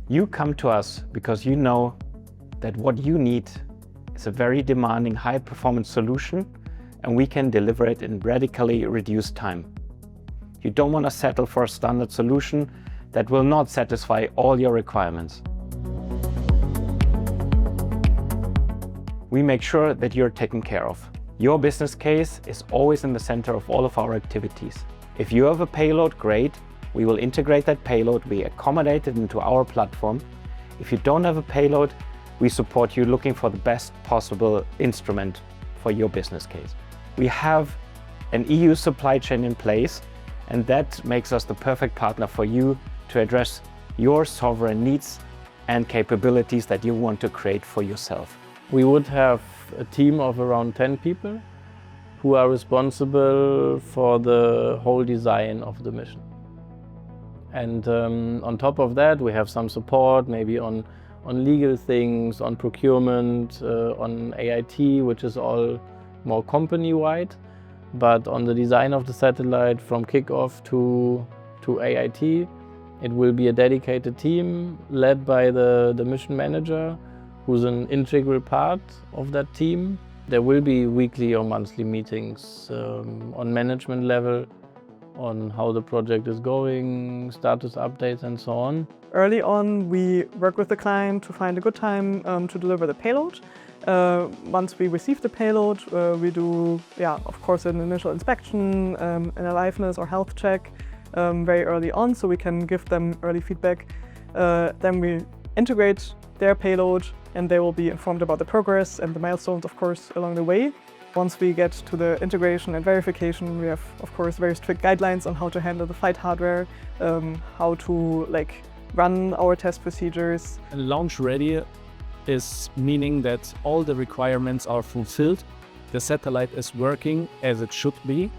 You come to us because you know that what you need is a very demanding high-performance solution, and we can deliver it in radically reduced time. You don't want to settle for a standard solution that will not satisfy all your requirements. We make sure that you're taken care of. Your business case is always in the center of all of our activities. If you have a payload, great. We will integrate that payload. We accommodate it into our platform. If you don't have a payload, we support you looking for the best possible instrument for your business case. We have an EU supply chain in place, and that makes us the perfect partner for you to address your sovereign needs and capabilities that you want to create for yourself. We would have a team of around 10 people who are responsible for the whole design of the mission. And on top of that, we have some support, maybe on legal things, on procurement, on AIT, which is all more company-wide. But on the design of the satellite, from kickoff to AIT, it will be a dedicated team led by the mission manager, who's an integral part of that team. There will be weekly or monthly meetings on management level on how the project is going, status updates and so on. Early on, we work with the client to find a good time to deliver the payload. Once we receive the payload, we do, of course, an initial inspection, an aliveness or health check very early on, so we can give them early feedback. Then we integrate their payload, and they will be informed about the progress and the milestones, of course, along the way. Once we get to the integration and verification, we have, of course, very strict guidelines on how to handle the flight hardware, how to run our test procedures. Launch ready is meaning that all the requirements are fulfilled. The satellite is working as it should be,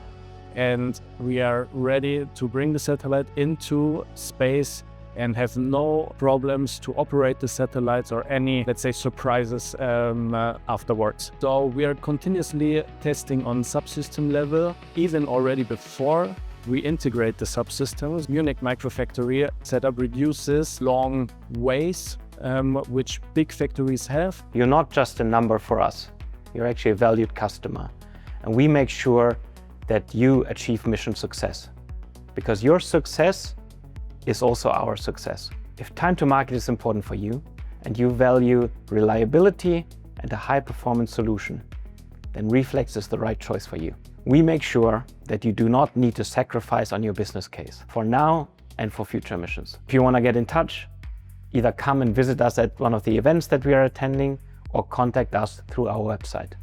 and we are ready to bring the satellite into space and have no problems to operate the satellites or any, let's say, surprises afterwards. So we are continuously testing on subsystem level, even already before we integrate the subsystems. Munich microfactory setup reduces long ways, which big factories have. You're not just a number for us. You're actually a valued customer. And we make sure that you achieve mission success, because your success is also our success. If time to market is important for you and you value reliability and a high-performance solution, then Reflex is the right choice for you. We make sure that you do not need to sacrifice on your business case for now and for future missions. If you want to get in touch, either come and visit us at one of the events that we are attending or contact us through our website.